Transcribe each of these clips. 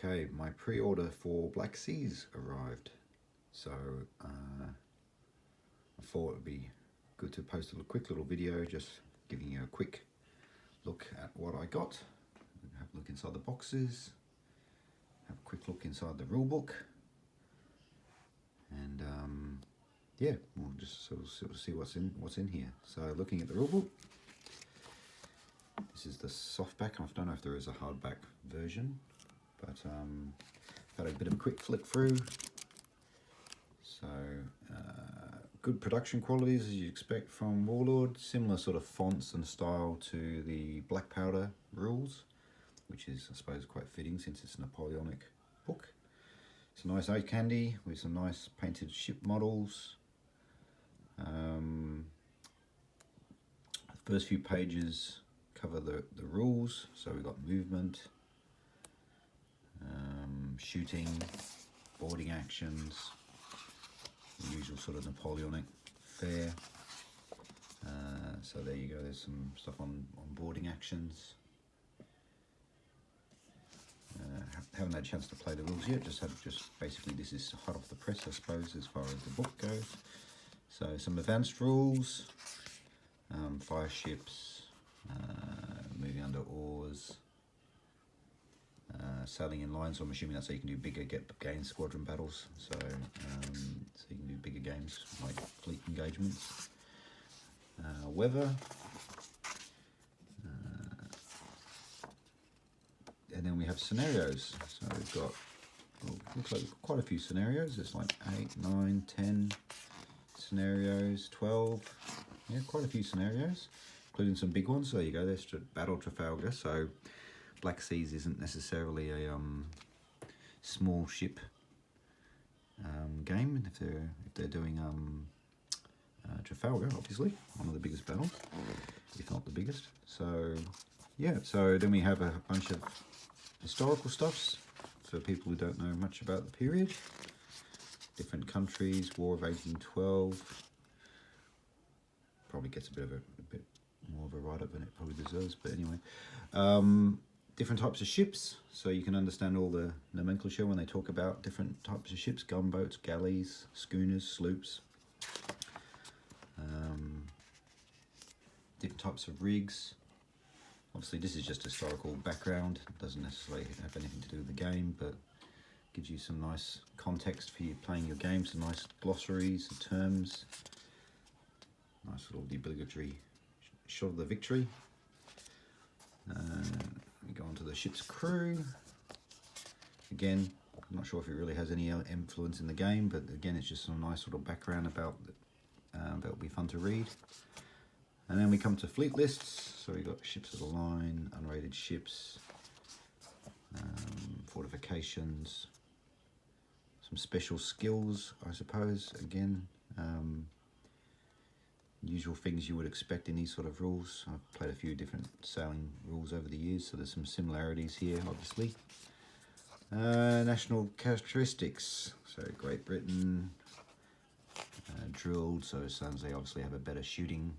Okay, my pre-order for Black Seas arrived, so I thought it would be good to post a quick little video just giving you a quick look at what I got. Have a look inside the boxes, have a quick look inside the rule book, and yeah, we'll just sort of see what's in here. So looking at the rule book, this is the softback. I don't know if there is a hardback version, but had a bit of a quick flick through. So good production qualities as you expect from Warlord, similar sort of fonts and style to the Black Powder rules, which is I suppose quite fitting since it's a Napoleonic book. It's a nice eye candy with some nice painted ship models. The first few pages cover the rules, so we've got movement, shooting, boarding actions, the usual sort of Napoleonic fare. So there you go, there's some stuff on boarding actions. Haven't had a chance to play the rules yet, just basically this is hot off the press I suppose as far as the book goes. So some advanced rules, fire ships, moving under oars, sailing in line, so I'm assuming that's so you can do bigger gain squadron battles, so you can do bigger games like fleet engagements. Weather, and then we have scenarios, so we've got, well, looks like quite a few scenarios. There's like 8, 9, 10 scenarios, 12, yeah, quite a few scenarios, including some big ones. So there you go, there's Battle Trafalgar. So Black Seas isn't necessarily a small ship game if they're doing Trafalgar, obviously one of the biggest battles, if not the biggest. So yeah, so then we have a bunch of historical stuffs for people who don't know much about the period. Different countries, War of 1812. Probably gets a bit more of a write-up than it probably deserves, but anyway. Different types of ships, so you can understand all the nomenclature when they talk about different types of ships: gunboats, galleys, schooners, sloops. Different types of rigs. Obviously this is just historical background, it doesn't necessarily have anything to do with the game, but gives you some nice context for you playing your game, some nice glossaries and terms. Nice little obligatory shot of the victory. We go on to the ship's crew. Again, I'm not sure if it really has any influence in the game, but again it's just some nice little background about that will be fun to read. And then we come to fleet lists, so we've got ships of the line, unrated ships, fortifications, some special skills I suppose, again usual things you would expect in these sort of rules. I've played a few different sailing rules over the years, so there's some similarities here obviously. National characteristics, so Great Britain, drilled, so it sounds they obviously have a better shooting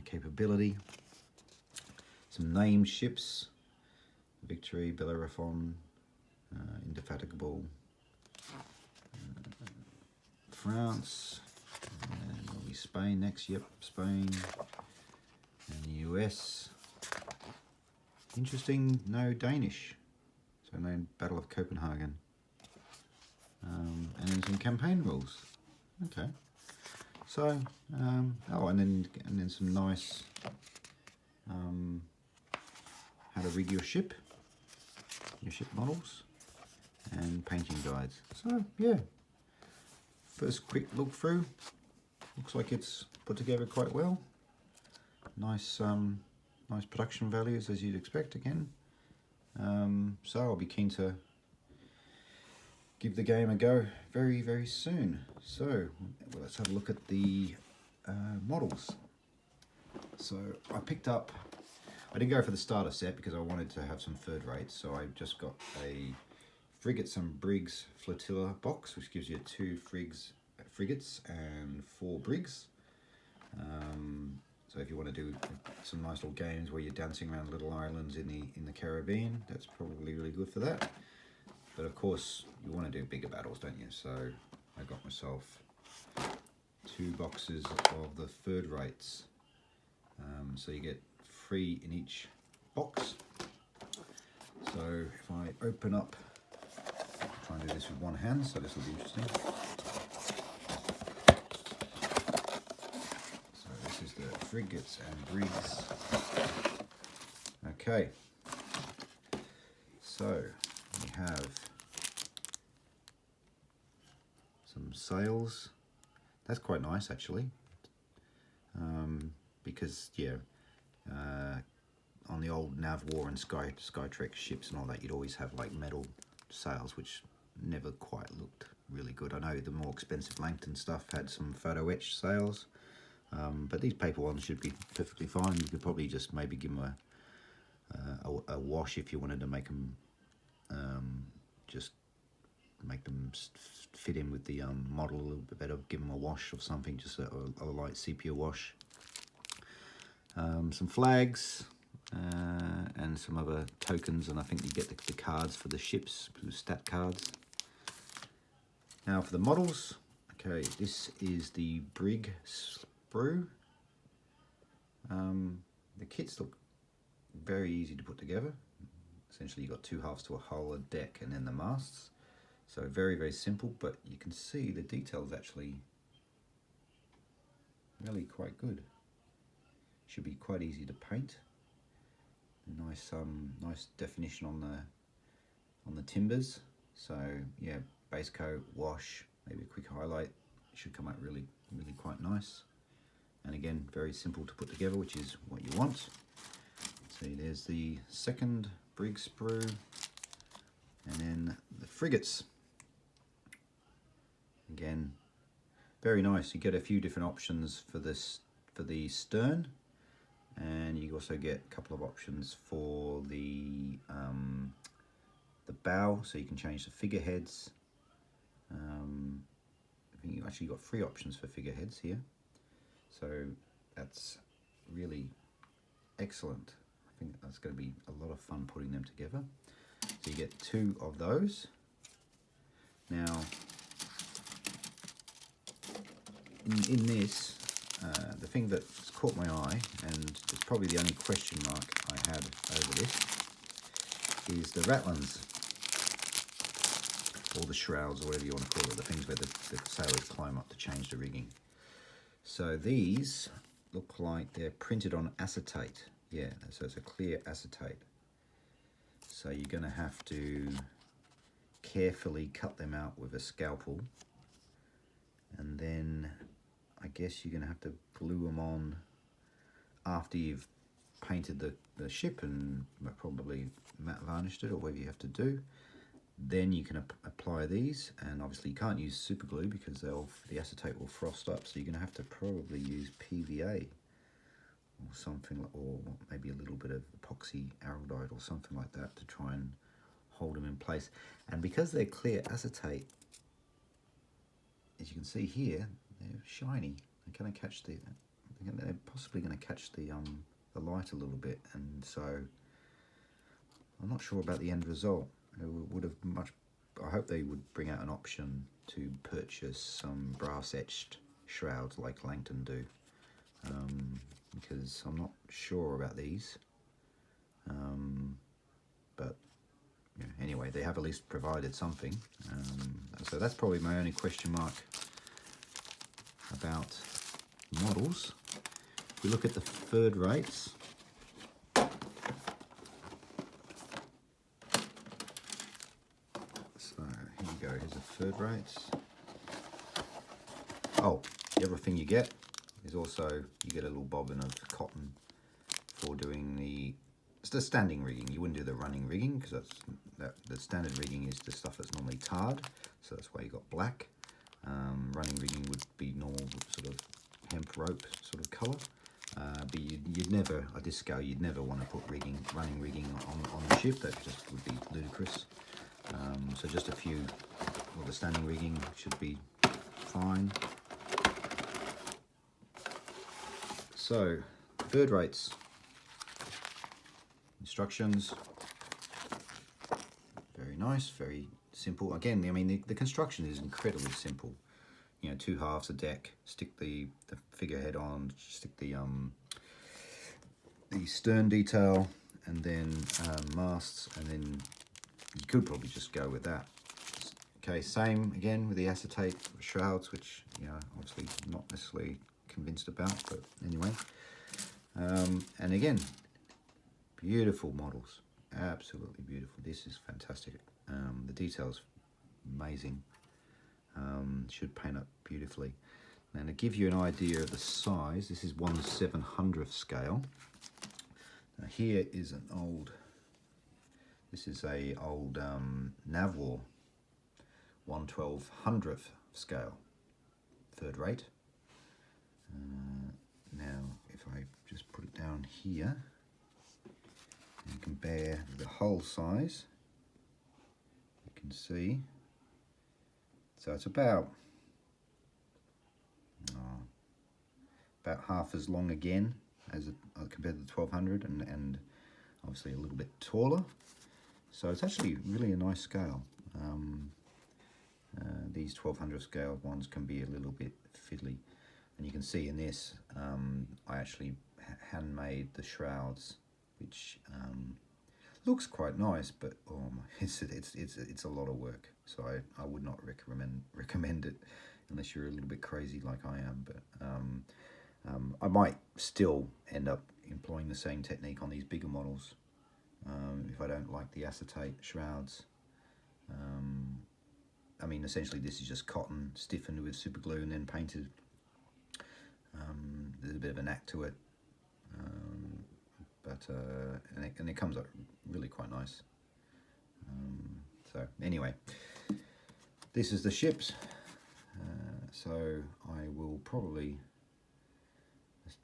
capability. Some named ships: Victory, Bellerophon, Indefatigable, France, and it'll be Spain next. Yep, Spain, and the US. Interesting, no Danish, so no Battle of Copenhagen. And then some campaign rules. Okay, so oh, and then some nice how to rig your ship models and painting guides. So yeah, first quick look through, looks like it's put together quite well. Nice nice production values as you'd expect again. So I'll be keen to give the game a go very, very soon. So well, let's have a look at the models. So I picked up, I didn't go for the starter set because I wanted to have some third rates, so I just got a frigates and brigs flotilla box, which gives you 2 frigates and 4 brigs. So if you want to do some nice little games where you're dancing around little islands in the Caribbean, that's probably really good for that. But of course, you want to do bigger battles, don't you? So I got myself 2 boxes of the third rates. So you get 3 in each box. So if I open up, I'll try and do this with one hand, so this will be interesting. So this is the frigates and brigs. Okay. So we have some sails. That's quite nice actually, because yeah, on the old Nav War and Skytrek ships and all that, you'd always have like metal sails, which never quite looked really good. I know the more expensive Langton stuff had some photo etched sails, but these paper ones should be perfectly fine. You could probably just maybe give them a wash if you wanted to make them just make them fit in with the model a little bit better. Give them a wash or something, just a light sepia wash. Some flags and some other tokens, and I think you get the cards for the ships, the stat cards. Now for the models, okay, this is the brig sprue. The kits look very easy to put together. Essentially you've got 2 halves to a hull, a deck, and then the masts. So very, very simple, but you can see the details actually really quite good. Should be quite easy to paint. Nice, nice definition on the timbers. So yeah, base coat, wash, maybe a quick highlight. It should come out really, really quite nice. And again, very simple to put together, which is what you want. See, there's the second brig sprue, and then the frigates. Again, very nice. You get a few different options for this, for the stern, and you also get a couple of options for the bow, so you can change the figureheads. I think you actually got 3 options for figureheads here, so that's really excellent. I think that's going to be a lot of fun putting them together. So you get 2 of those. Now in this, the thing that's caught my eye, and it's probably the only question mark I had over this, is the ratlins, or the shrouds, or whatever you want to call it, the things where the sailors climb up to change the rigging. So these look like they're printed on acetate. Yeah, so it's a clear acetate. So you're going to have to carefully cut them out with a scalpel, and then I guess you're going to have to glue them on after you've painted the ship and probably matte varnished it, or whatever you have to do. Then you can apply these, and obviously you can't use super glue because the acetate will frost up, so you're going to have to probably use PVA or something, or maybe a little bit of epoxy araldite or something like that to try and hold them in place. And because they're clear acetate, as you can see here, they're shiny. They're going to catch they're possibly going to catch the light a little bit, and so I'm not sure about the end result. I hope they would bring out an option to purchase some brass etched shrouds like Langton do, because I'm not sure about these. But yeah, anyway, they have at least provided something. So that's probably my only question mark about models. If we look at the third rates, so here you go, here's the third rates. Oh, the other thing you get is also you get a little bobbin of cotton for doing it's the standing rigging. You wouldn't do the running rigging because the standard rigging is the stuff that's normally tarred, so that's why you got black. Running rigging would be normal sort of hemp rope sort of colour, but you'd never, at this scale, you'd never want to put running rigging on the ship. That just would be ludicrous. So just a few, well, the standing rigging should be fine. So bird rates. Instructions. Very nice, very simple. Again, I mean, the construction is incredibly simple. You know, 2 halves a deck, stick the figurehead on, stick the stern detail, and then masts, and then you could probably just go with that. Okay, same again with the acetate shrouds, which, you know, obviously not necessarily convinced about, but anyway. And again, beautiful models, absolutely beautiful. This is fantastic. The detail's amazing. Should paint up beautifully. And to give you an idea of the size, this is 1/700th scale. Now here is an old, this is a old Navwar 1/1200th scale, 3rd rate. Now if I just put it down here and compare the hull size, you can see, so it's about half as long again as compared to the 1200, and obviously a little bit taller. So it's actually really a nice scale. These 1200 scale ones can be a little bit fiddly, and you can see in this I actually handmade the shrouds, which looks quite nice, but oh my, it's a lot of work. So I would not recommend it unless you're a little bit crazy like I am. But I might still end up employing the same technique on these bigger models if I don't like the acetate shrouds. I mean, essentially this is just cotton stiffened with super glue and then painted. There's a bit of an act to it, and it comes up really quite nice. So anyway, this is the ships. So I will probably,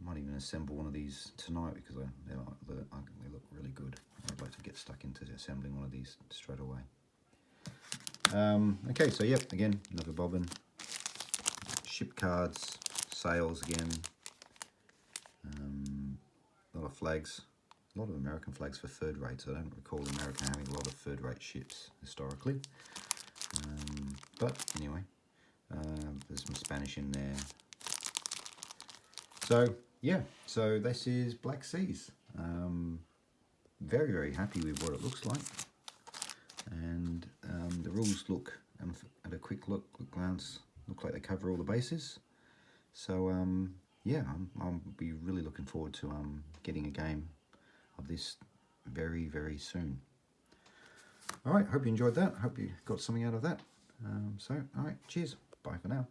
might even assemble one of these tonight, because they look really good. I'd like to get stuck into assembling one of these straight away. Okay, so yep, again, another bobbin, ship cards, sails again, a lot of flags, a lot of American flags for 3rd rates. I don't recall America having a lot of 3rd rate ships historically, but anyway, there's some Spanish in there. So yeah, so this is Black Seas. Very, very happy with what it looks like, and the rules look, at a quick glance, look like they cover all the bases. So yeah, I'll be really looking forward to getting a game of this very, very soon. All right, hope you enjoyed that. Hope you got something out of that. So all right, cheers, bye for now.